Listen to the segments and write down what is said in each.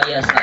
ISI।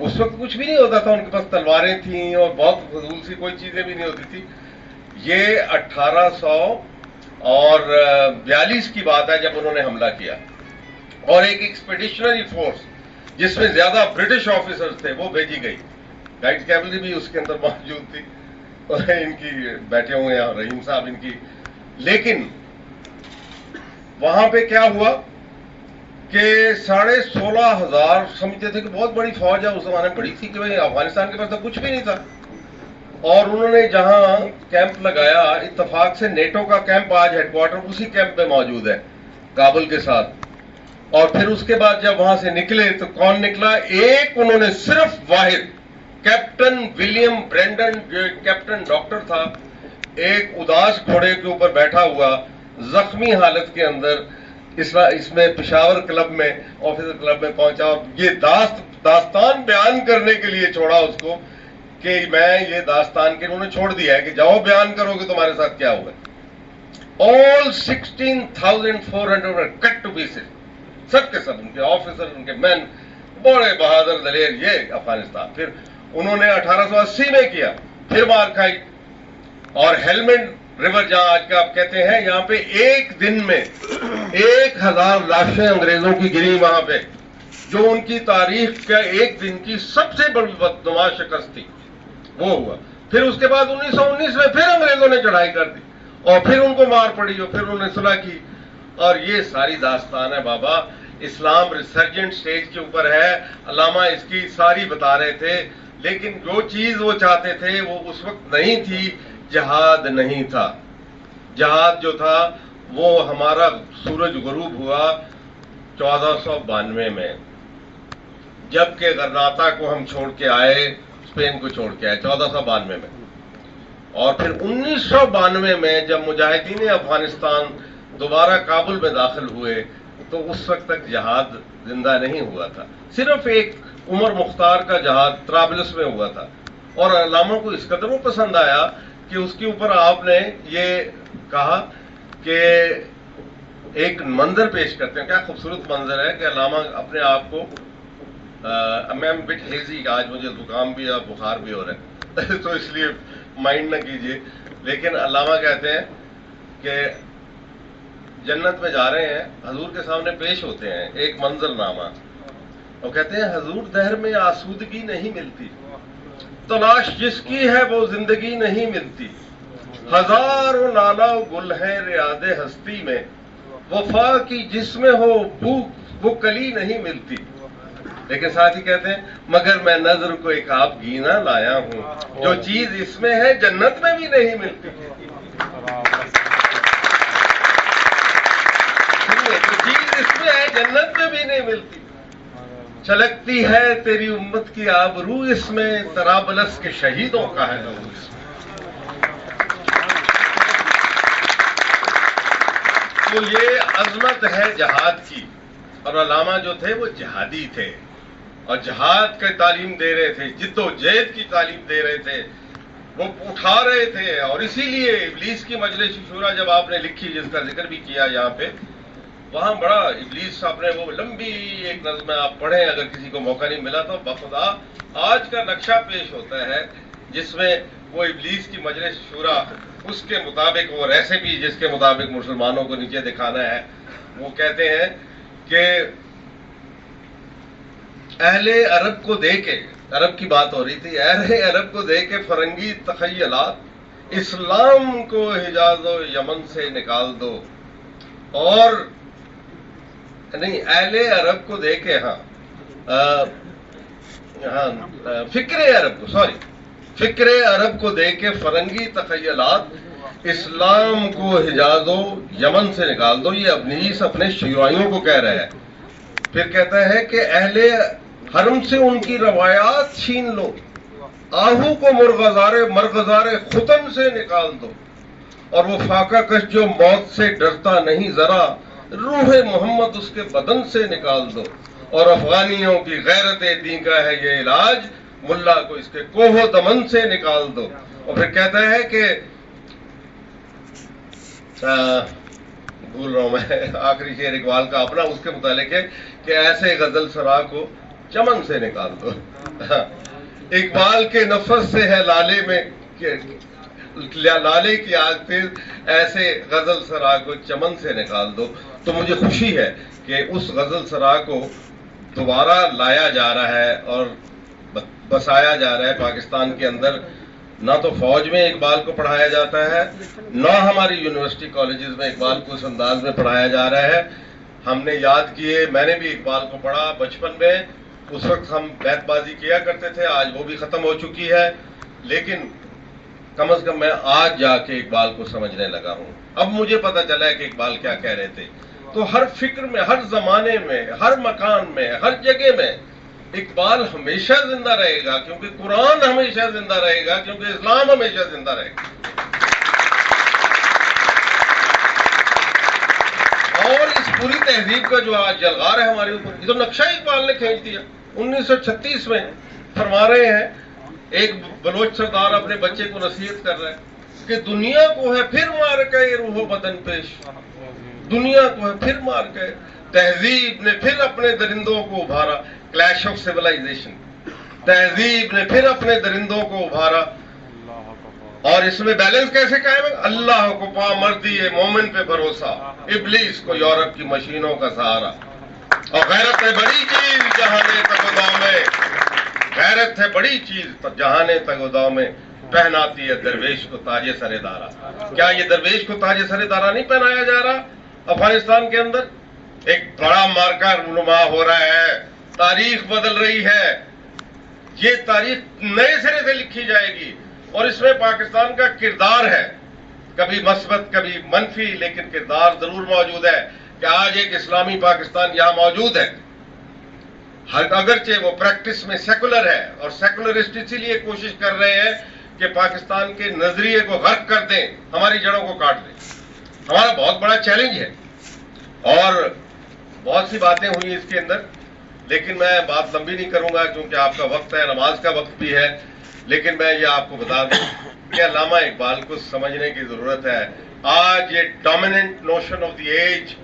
اس وقت کچھ بھی نہیں ہوتا تھا، ان کے پاس تلواریں تھیں اور بہت فضول سی کوئی چیزیں بھی نہیں ہوتی تھی. یہ 1842 کی بات ہے جب انہوں نے حملہ کیا، اور ایک ایکسپیڈیشنری فورس جس میں زیادہ برٹش آفیسرز تھے وہ بھیجی گئی. گائیڈ کیولری بھی اس کے اندر موجود تھی، اور ان کی بیٹھے ہوئے ہیں رحیم صاحب ان کی. لیکن وہاں پہ کیا ہوا کہ 16,500 سمجھتے تھے کہ بہت بڑی فوج ہے، اس زمانے میں بڑی تھی کہ بھائی افغانستان کے پاس تو کچھ بھی نہیں تھا. اور انہوں نے جہاں کیمپ لگایا، اتفاق سے نیٹو کا کیمپ آج ہیڈ کوارٹر اسی کیمپ میں موجود ہے کابل کے ساتھ. اور پھر اس کے بعد جب وہاں سے نکلے تو کون نکلا؟ ایک انہوں نے صرف واحد کیپٹن ولیم برینڈن، جو کیپٹن ڈاکٹر تھا، ایک اداس گھوڑے کے اوپر بیٹھا ہوا زخمی حالت کے اندر اس میں پشاور کلب میں، آفیسر کلب میں پہنچا، اور یہ داستان بیان کرنے کے لیے چھوڑا اس کو کہ میں یہ داستان کے انہوں نے چھوڑ دیا ہے کہ جاؤ بیان کرو کہ تمہارے ساتھ کیا ہوا. All 16,400 were cut to pieces. سب کے سب، ان کے آفیسر، ان کے مین، بڑے بہادر دلیر. یہ افغانستان پھر انہوں نے 1880 میں کیا، پھر مار کھائی. اور ہیلمنڈ ریور جہاں آج کا آپ کہتے ہیں، یہاں پہ ایک دن میں 1,000 لاشیں انگریزوں کی گری وہاں پہ، جو ان کی تاریخ کا ایک دن کی سب سے بڑی بدنما شکست تھی. وہ ہوا. پھر اس کے بعد 1919 میں پھر انگریزوں نے چڑھائی کر دی، اور پھر ان کو مار پڑی، اور پھر انہوں نے صلح کی. اور یہ ساری داستان ہے بابا. اسلام ریسرجنٹ سٹیج کے اوپر ہے. علامہ اس کی ساری بتا رہے تھے. لیکن جو چیز وہ چاہتے تھے وہ اس وقت نہیں تھی. جہاد نہیں تھا. جہاد جو تھا وہ ہمارا سورج غروب ہوا 1492 میں، جبکہ غرناطہ کو ہم چھوڑ کے آئے، اسپین کو چھوڑ کے آئے 1492 میں. اور پھر 1992 میں جب مجاہدین افغانستان دوبارہ کابل میں داخل ہوئے تو اس وقت تک جہاد زندہ نہیں ہوا تھا. صرف ایک عمر مختار کا جہاد طرابلس میں ہوا تھا. اور علامہ کو اس قدر وہ پسند آیا کہ اس کے اوپر آپ نے یہ کہا کہ ایک منظر پیش کرتے ہیں. کیا خوبصورت منظر ہے کہ علامہ اپنے آپ کو میم بٹ ہیزی، آج مجھے زکام بھی اور بخار بھی ہو رہا ہے تو اس لیے مائنڈ نہ کیجیے. لیکن علامہ کہتے ہیں کہ جنت میں جا رہے ہیں، حضور کے سامنے پیش ہوتے ہیں ایک منظر نامہ، اور کہتے ہیں حضور دہر میں آسودگی نہیں ملتی، تلاش جس کی ہے وہ زندگی نہیں ملتی، ہزاروں نالا گل ہے ریاض ہستی میں، وفا کی جس میں ہو بھوک وہ کلی نہیں ملتی. لیکن ساتھ ہی کہتے ہیں مگر میں نظر کو ایک آپ گینا لایا ہوں، جو چیز اس میں ہے جنت میں بھی نہیں ملتی. جو چیز اس میں ہے جنت میں بھی نہیں ملتی. چھلکتی ہے تیری امت کی آبرو اس میں، طرابلس کے شہیدوں کا ہے لہو اس میں. تو یہ عظمت ہے جہاد کی. اور علامہ جو تھے وہ جہادی تھے، اور جہاد کی تعلیم دے رہے تھے، جد و جہد کی تعلیم دے رہے تھے، وہ اٹھا رہے تھے. اور اسی لیے ابلیس کی مجلس شورا جب آپ نے لکھی، جس کا ذکر بھی کیا یہاں پہ، وہاں بڑا ابلیس آپ نے وہ لمبی ایک نظم آپ پڑھیں، اگر کسی کو موقع نہیں ملا تو بخدا آج کا نقشہ پیش ہوتا ہے جس میں وہ ابلیس کی مجلس شورا اس کے مطابق، اور ایسے بھی جس کے مطابق مسلمانوں کو نیچے دکھانا ہے، وہ کہتے ہیں کہ اہل عرب کو دے کے، عرب کی بات ہو رہی تھی، اہل عرب کو دے کے فرنگی تخیلات، اسلام کو حجاز و یمن سے نکال دو. اور نہیں، اہل عرب کو دے کے، فکر عرب کو دے کے فرنگی تخیلات، اسلام کو حجاز و یمن سے نکال دو. یہ ابلیس اپنے شیوعیوں کو کہہ رہا ہے. پھر کہتا ہے کہ اہل حرم سے ان کی روایات چھین لو، آہو کو مرغزار ختن سے نکال دو، اور وہ فاقہ کش جو موت سے ڈرتا نہیں ذرا، روح محمد اس کے بدن سے نکال دو. اور افغانیوں کی غیرت دین کا ہے یہ علاج، ملا کو اس کے کوہ و دمن سے نکال دو. اور پھر کہتا ہے کہ بھول رہا ہوں میں آخری شعر اقبال کا اپنا، اس کے متعلق ہے کہ ایسے غزل سرا کو چمن سے نکال دو. اقبال کے نفس سے ہے لالے میں لالے کی آگ تیز، ایسے غزل سرا کو چمن سے نکال دو. تو مجھے خوشی ہے کہ اس غزل سرا کو دوبارہ لایا جا رہا ہے اور بسایا جا رہا ہے پاکستان کے اندر. نہ تو فوج میں اقبال کو پڑھایا جاتا ہے، نہ ہماری یونیورسٹی کالجز میں اقبال کو اس انداز میں پڑھایا جا رہا ہے. ہم نے یاد کیے، میں نے بھی اقبال کو پڑھا بچپن میں، اس وقت ہم بیت بازی کیا کرتے تھے، آج وہ بھی ختم ہو چکی ہے، لیکن کم از کم میں آج جا کے اقبال کو سمجھنے لگا ہوں. اب مجھے پتا چلا ہے کہ اقبال کیا کہہ رہے تھے. تو ہر فکر میں، ہر زمانے میں، ہر مکان میں، ہر جگہ میں اقبال ہمیشہ زندہ رہے گا، کیونکہ قرآن ہمیشہ زندہ رہے گا، کیونکہ اسلام ہمیشہ زندہ رہے گا. اور اس پوری تہذیب کا جو آج جلغار ہے ہمارے اوپر، یہ تو نقشہ اقبال نے کھینچ دیا. 1936 میں فرما رہے ہیں، ایک بلوچ سردار اپنے بچے کو نصیحت کر رہا ہے کہ دنیا کو ہے پھر مار کے روح و بدن پیش، دنیا کو ہے پھر مار کے، تہذیب نے پھر اپنے درندوں کو ابھارا. کلیش آف سیولائزیشن، تہذیب نے پھر اپنے درندوں کو ابھارا. اور اس میں بیلنس کیسے قائم ہے؟ اللہ کو پا مردی ہے، مومن پہ بھروسہ، ابلیس کو یورپ کی مشینوں کا سہارا. اور غیرت ہے بڑی چیز جہانے تگوداؤ میں، غیرت ہے بڑی چیز جہانے تگوداؤ میں، پہناتی ہے درویش کو تاج سر دارا. کیا یہ درویش کو تاج سر دارا نہیں پہنایا جا رہا افغانستان کے اندر؟ ایک بڑا مارکا رونما ہو رہا ہے، تاریخ بدل رہی ہے. یہ تاریخ نئے سرے سے لکھی جائے گی، اور اس میں پاکستان کا کردار ہے، کبھی مثبت کبھی منفی، لیکن کردار ضرور موجود ہے کہ آج ایک اسلامی پاکستان یہاں موجود ہے. اگرچہ وہ پریکٹس میں سیکولر ہے، اور سیکولرسٹ اسی لیے کوشش کر رہے ہیں کہ پاکستان کے نظریے کو غرق کر دیں، ہماری جڑوں کو کاٹ دیں. ہمارا بہت بڑا چیلنج ہے، اور بہت سی باتیں ہوئی اس کے اندر، لیکن میں بات لمبی نہیں کروں گا کیونکہ آپ کا وقت ہے، نماز کا وقت بھی ہے. لیکن میں یہ آپ کو بتا دوں کہ علامہ اقبال کو سمجھنے کی ضرورت ہے. آج یہ dominant notion of the age,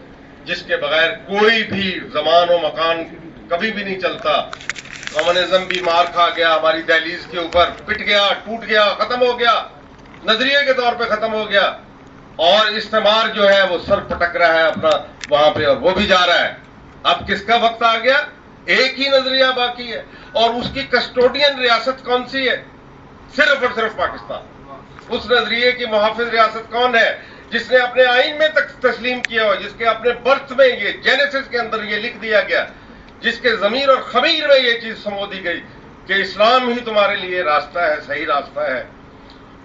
جس کے بغیر کوئی بھی زمان و مکان کبھی بھی نہیں چلتا. کمیونزم بھی مار کھا گیا، ہماری دہلیز کے اوپر پٹ گیا، ٹوٹ گیا، ختم ہو گیا، نظریے کے طور پہ ختم ہو گیا. اور استعمار جو ہے وہ سر پٹک رہا ہے اپنا وہاں پہ، اور وہ بھی جا رہا ہے. اب کس کا وقت آ گیا؟ ایک ہی نظریہ باقی ہے، اور اس کی کسٹوڈین ریاست کون سی ہے؟ صرف اور صرف پاکستان. اس نظریے کی محافظ ریاست کون ہے جس نے اپنے آئین میں تک تسلیم کیا ہو، جس کے اپنے برتھ میں یہ جینیسس کے اندر یہ لکھ دیا گیا، جس کے ضمیر اور خمیر میں یہ چیز سمو دی گئی کہ اسلام ہی تمہارے لیے راستہ ہے، صحیح راستہ ہے.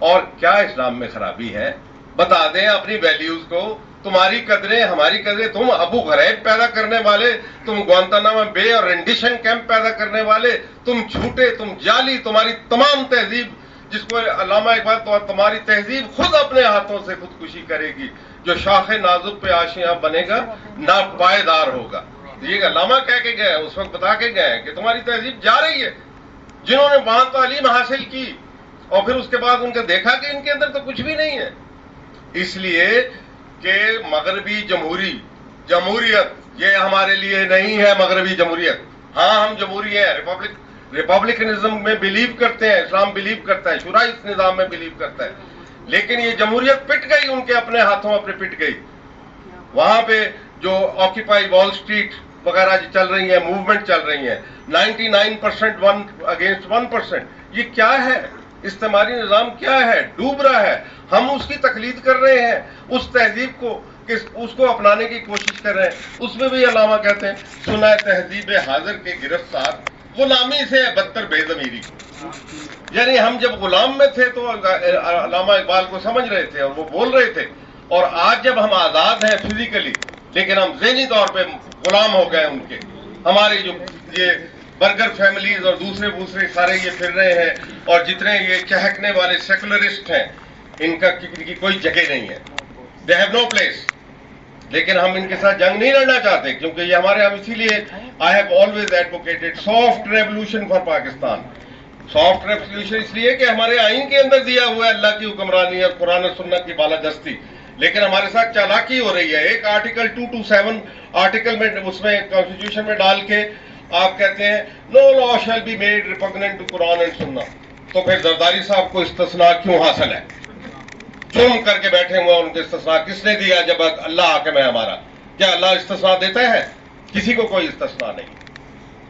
اور کیا اسلام میں خرابی ہے؟ بتا دیں اپنی ویلیوز کو. تمہاری قدریں ہماری قدریں، تم ابو غریب پیدا کرنے والے، تم گوانتانامو بے اور رینڈیشن کیمپ پیدا کرنے والے، تم جھوٹے، تم جعلی، تمہاری تمام تہذیب، جس کو علامہ اقبال تو تمہاری تہذیب خود اپنے ہاتھوں سے خودکشی کرے گی. جو شاخ نازک پہ آشیاں بنے گا نا پائیدار ہوگا. یہ علامہ کہہ کے گئے، اس وقت بتا کے گئے کہ تمہاری تہذیب جا رہی ہے. جنہوں نے وہاں تعلیم حاصل کی اور پھر اس کے بعد ان کا دیکھا کہ ان کے اندر تو کچھ بھی نہیں ہے. اس لیے کہ مغربی جمہوریت یہ ہمارے لیے نہیں ہے. مغربی جمہوریت، ہاں ہم جمہوری ہیں، ریپبلکنزم میں بلیو کرتے ہیں، اسلام بلیو کرتا ہے، شورائی اس نظام میں بلیو کرتا ہے، لیکن یہ جمہوریت پٹ گئی، ان کے اپنے ہاتھوں اپنے پٹ گئی. وہاں پہ جو آکیپائی وال اسٹریٹ وغیرہ جو چل رہی ہیں، موومنٹ چل رہی ہیں، 99% 1 اگینسٹ 1%، یہ کیا ہے؟ استعماری نظام کیا ہے؟ ڈوب رہا ہے. ہم اس کی تقلید کر رہے ہیں، اس تہذیب کو، اس کو اپنانے کی کوشش کر رہے ہیں. اس میں بھی علامہ کہتے ہیں سنا تہذیب حاضر کے گرفتار، غلامی سے بدتر بے ضمیری. یعنی ہم جب غلام میں تھے تو علامہ اقبال کو سمجھ رہے تھے اور وہ بول رہے تھے، اور آج جب ہم آزاد ہیں فزیکلی، لیکن ہم ذہنی طور پہ غلام ہو گئے ان کے. ہماری جو یہ برگر فیملیز اور دوسرے سارے یہ پھر رہے ہیں، اور جتنے یہ چہکنے والے سیکولرسٹ ہیں، ان کی کوئی جگہ نہیں ہے. They have no place. لیکن ہم ان کے ساتھ جنگ نہیں لڑنا چاہتے، کیونکہ یہ ہمارے ہم اسی لیے I have always advocated soft revolution for Pakistan. Soft revolution اس لیے کہ ہمارے آئین کے اندر دیا ہوا ہے اللہ کی حکمرانی اور قرآن و سنت کی بالادستی، لیکن ہمارے ساتھ چالاکی ہو رہی ہے. ایک آرٹیکل 227 آرٹیکل میں اس میں کانسٹیٹیوشن میں ڈال کے آپ کہتے ہیں no law shall be made repugnant to Quran and Sunnah, تو پھر زرداری صاحب کو استثناء کیوں حاصل ہے؟ جرم کر کے بیٹھے ہوئے ان کو استثناء کس نے دیا جب اللہ حاکم ہے ہمارا؟ کیا اللہ استثناء دیتا ہے؟ کسی کو کوئی استثناء نہیں۔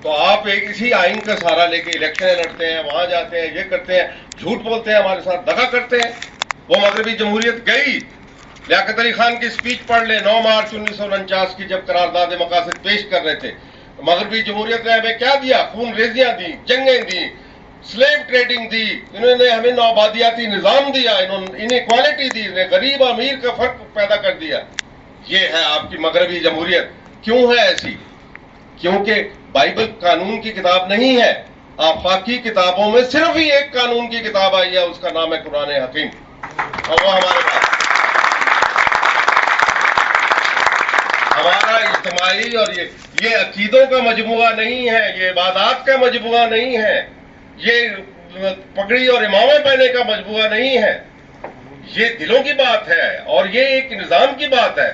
تو آپ ایک اسی آئین کا سہارا لے کے الیکشن لڑتے ہیں، وہاں جاتے ہیں، یہ کرتے ہیں، جھوٹ بولتے ہیں، ہمارے ساتھ دغا کرتے ہیں۔ وہ مغربی جمہوریت گئی، لیاقت علی خان کی سپیچ پڑھ لیں 9 مارچ 1949 کی، جب قرارداد مقاصد پیش کر رہے تھے۔ مغربی جمہوریت نے ہمیں کیا دیا؟ خون ریزیاں دی، جنگیں دی، سلیو ٹریڈنگ دی، انہوں نے ہمیں نوآبادیاتی نظام دیا، انیکوالٹی دی، انہیں غریب امیر کا فرق پیدا کر دیا۔ یہ ہے آپ کی مغربی جمہوریت۔ کیوں ہے ایسی؟ کیونکہ بائبل قانون کی کتاب نہیں ہے۔ آفاقی کتابوں میں صرف ہی ایک قانون کی کتاب آئی ہے، اس کا نام ہے قرآن حکیم، اور وہ ہمارے پاس۔ ہمارا اجتماعی اور یہ عقیدوں کا مجموعہ نہیں ہے، یہ عبادات کا مجموعہ نہیں ہے، یہ پگڑی اور امامہ پہننے کا مجموعہ نہیں ہے، یہ دلوں کی بات ہے اور یہ ایک نظام کی بات ہے۔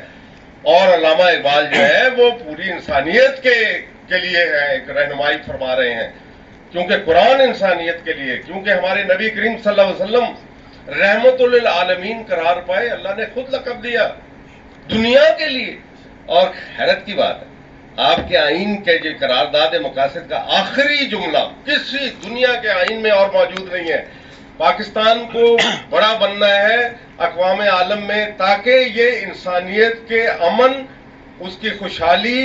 اور علامہ اقبال جو ہے وہ پوری انسانیت کے لیے ہے، ایک رہنمائی فرما رہے ہیں، کیونکہ قرآن انسانیت کے لیے، کیونکہ ہمارے نبی کریم صلی اللہ علیہ وسلم رحمت للعالمین قرار پائے، اللہ نے خود لقب دیا دنیا کے لیے۔ اور حیرت کی بات ہے، آپ کے آئین کے جو قرارداد مقاصد کا آخری جملہ کسی دنیا کے آئین میں اور موجود نہیں ہے۔ پاکستان کو بڑا بننا ہے اقوام عالم میں، تاکہ یہ انسانیت کے امن، اس کی خوشحالی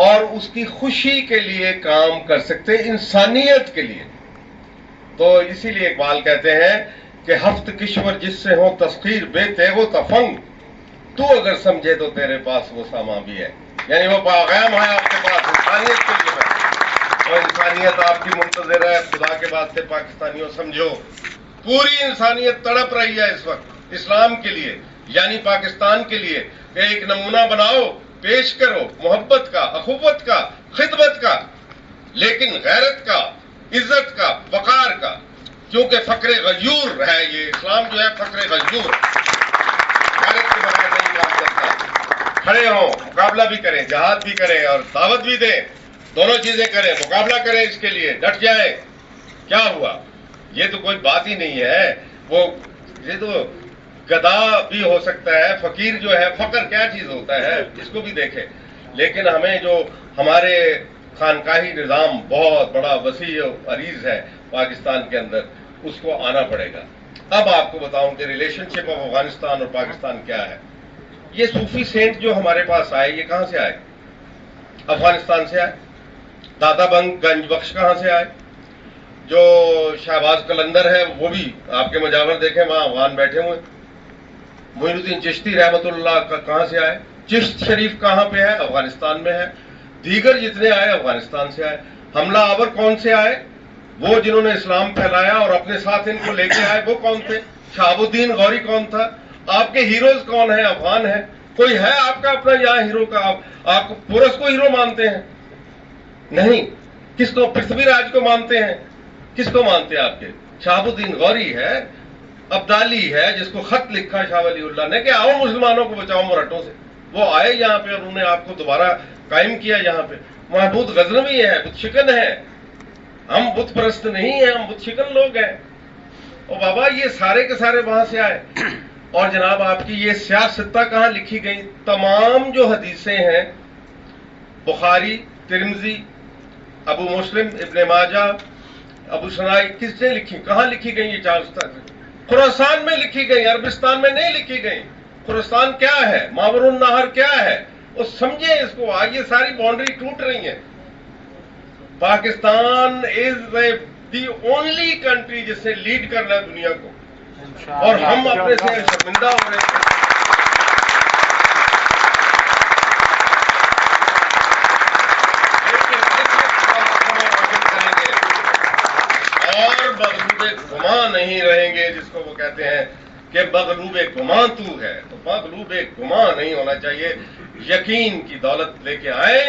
اور اس کی خوشی کے لیے کام کر سکتے، انسانیت کے لیے۔ تو اسی لیے اقبال کہتے ہیں کہ ہفت کشور جس سے ہو تسخیر بے تیغ و تفنگ، تو اگر سمجھے تو تیرے پاس وہ سامان بھی ہے۔ یعنی وہ پیغام ہے آپ کے پاس انسانیت کے لیے، اور انسانیت آپ کی منتظر ہے۔ خدا کے واسطے پاکستانیوں سمجھو، پوری انسانیت تڑپ رہی ہے اس وقت اسلام کے لیے، یعنی پاکستان کے لیے، کہ ایک نمونہ بناؤ، پیش کرو محبت کا، اخوت کا، خدمت کا، لیکن غیرت کا، عزت کا، وقار کا، کیونکہ فقر غیور ہے یہ اسلام جو ہے، فقر غیور غیرت کے بغیر نہیں کام کرتا۔ کھڑے ہوں، مقابلہ بھی کریں، جہاد بھی کریں اور دعوت بھی دیں، دونوں چیزیں کریں، مقابلہ کریں، اس کے لیے ڈٹ جائیں۔ کیا ہوا؟ یہ تو کوئی بات ہی نہیں ہے، یہ تو گدھا بھی ہو سکتا ہے، فقیر جو ہے، فقر کیا چیز ہوتا ہے اس کو بھی دیکھیں۔ لیکن ہمیں جو ہمارے خانقاہی نظام بہت بڑا وسیع و عریض ہے پاکستان کے اندر، اس کو آنا پڑے گا۔ اب آپ کو بتاؤں کہ ریلیشن شپ آف افغانستان اور پاکستان کیا ہے۔ یہ صوفی سینٹ جو ہمارے پاس آئے، یہ کہاں سے آئے؟ افغانستان سے آئے۔ دادا گنج بخش کہاں سے آئے؟ جو شہباز قلندر ہے وہ بھی آپ کے مجاور دیکھیں، وہاں افغان بیٹھے ہوئے۔ معین الدین چشتی رحمت اللہ کا کہاں سے آئے؟ چشت شریف کہاں پہ ہے؟ افغانستان میں ہے۔ دیگر جتنے آئے افغانستان سے آئے۔ حملہ آور کون سے آئے؟ وہ جنہوں نے اسلام پھیلایا اور اپنے ساتھ ان کو لے کے آئے، وہ کون تھے؟ شہاب الدین غوری کون تھا؟ آپ کے ہیروز کون ہیں؟ افغان ہیں۔ کوئی ہے آپ کا اپنا یہاں ہیرو کا؟ آپ پورس کو ہیرو مانتے ہیں؟ نہیں۔ کس کو؟ پرتھوی راج کو مانتے ہیں؟ کس کو مانتے ہیں آپ کے؟ شہاب الدین غوری ہے، ابدالی ہے، جس کو خط لکھا شاہ ولی اللہ نے کہ آؤ مسلمانوں کو بچاؤ مرہٹوں سے۔ وہ آئے یہاں پہ اور انہوں نے آپ کو دوبارہ قائم کیا یہاں پہ۔ محمود غزنوی ہے، بت شکن ہے۔ ہم بت پرست نہیں ہیں، ہم بت شکن لوگ ہیں۔ اور بابا یہ سارے کے سارے وہاں سے آئے۔ اور جناب آپ کی یہ سیاستہ کہاں لکھی گئی؟ تمام جو حدیثیں ہیں، بخاری، ترمذی، ابو مسلم، ابن ماجہ، ابو سنائی، کس نے لکھی؟ کہاں لکھی گئی یہ چار؟ خراسان میں لکھی گئی، عربستان میں نہیں لکھی گئی۔ خراسان کیا ہے؟ ماور النہر کیا ہے؟ وہ سمجھیں اس کو۔ آج یہ ساری باؤنڈری ٹوٹ رہی ہیں۔ پاکستان از دی اونلی کنٹری جس نے لیڈ کرنا ہے دنیا کو، اور ہم اپنے سے شرمندہ ہو رہے ہیں۔ اور مغلوب گماں نہیں رہیں گے، جس کو وہ کہتے ہیں کہ مغلوب گماں تو ہے، تو مغلوب گماں نہیں ہونا چاہیے۔ یقین کی دولت لے کے آئے،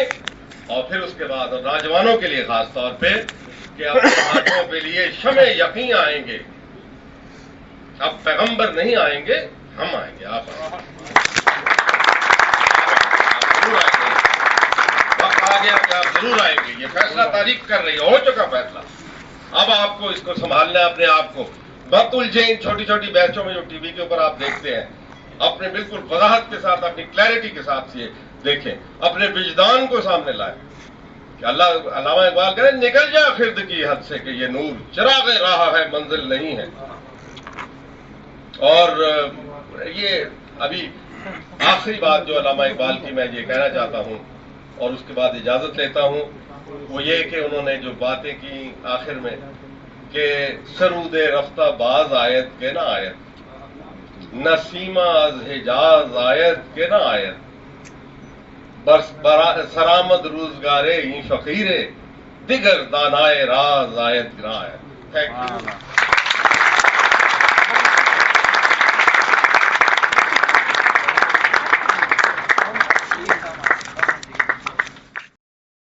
اور پھر اس کے بعد، اور نوجوانوں کے لیے خاص طور پہ، کہ اپنے ہاتھوں کے لیے شمع یقین آئیں گے۔ اب پیغمبر نہیں آئیں گے، ہم آئیں گے، آپ آئیں گے، ضرور آئیں گے۔ کہا گیا کہ آپ ضرور آئیں گے. یہ فیصلہ تاریخ کر رہی ہے, ہو چکا فیصلہ. اب آپ کو اس کو سنبھالنا ہے اپنے آپ کو. مت الجھیں ان چھوٹی چھوٹی بحثوں میں جو ٹی وی کے اوپر آپ دیکھتے ہیں. اپنے بالکل وضاحت کے ساتھ, اپنی کلیئرٹی کے ساتھ یہ دیکھیں, اپنے وجدان کو سامنے لائیں کہ علامہ اقبال کہتے ہیں نکل جا خرد کی حد سے کہ یہ نور چراغ راہ ہے, منزل نہیں ہے. اور یہ ابھی آخری بات جو علامہ اقبال کی میں یہ کہنا چاہتا ہوں اور اس کے بعد اجازت لیتا ہوں, وہ یہ کہ انہوں نے جو باتیں کی آخر میں کہ سرود رفتہ باز آیت کے نہ آیت, نسیمہ از حجاز آیت کے نہ آیت, سرآمد روزگارے این فقیرے دیگر دانائے راز آیت گرا آیت. Thank you.